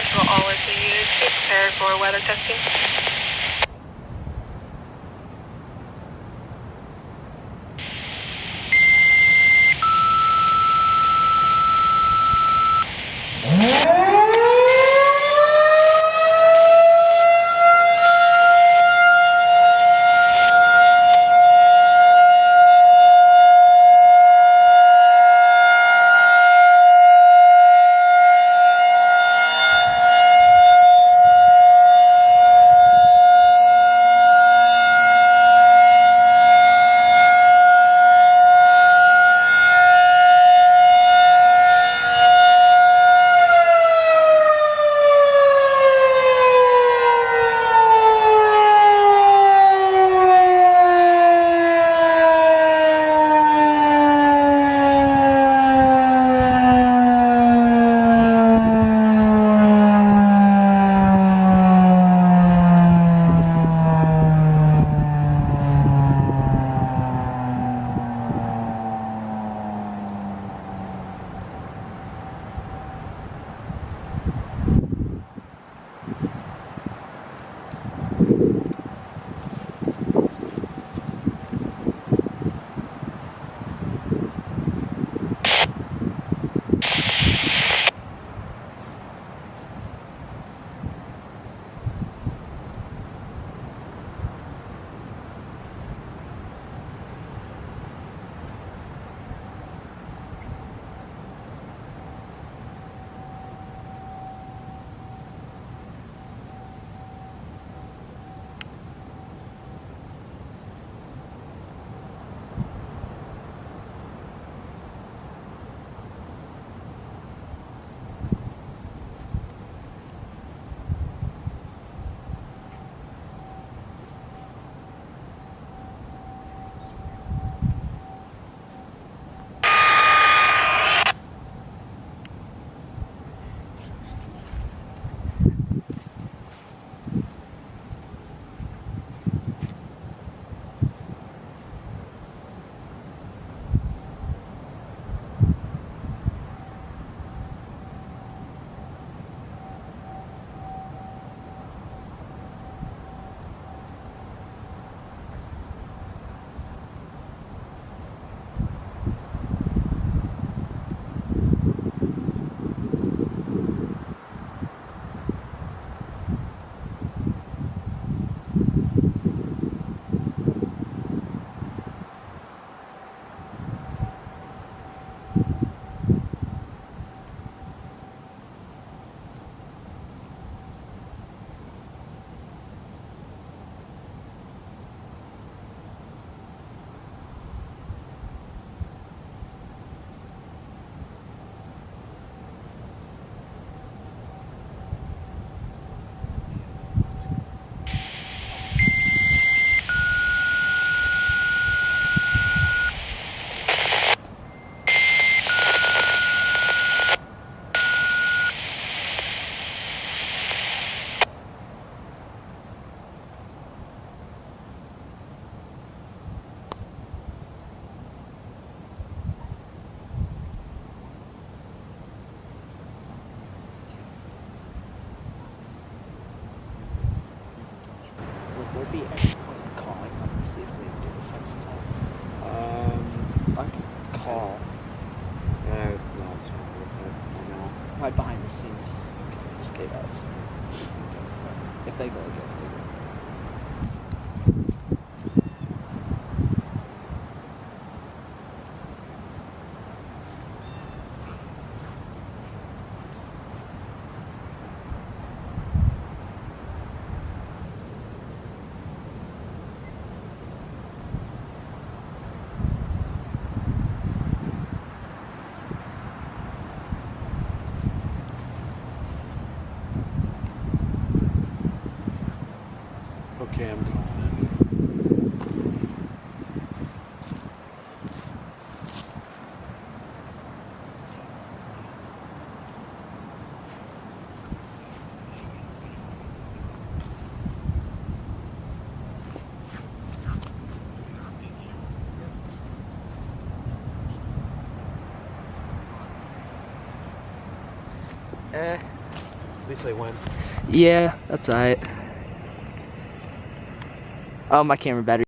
10 will always be used. Be prepared for weather testing. Will be any point calling them to see if they do the second test? I can call. No, it's fine with it. I know. Right behind the scenes, just get out. So if they go again, they go. Okay, I'm calling At least they went. Yeah, that's alright. Oh, my camera battery.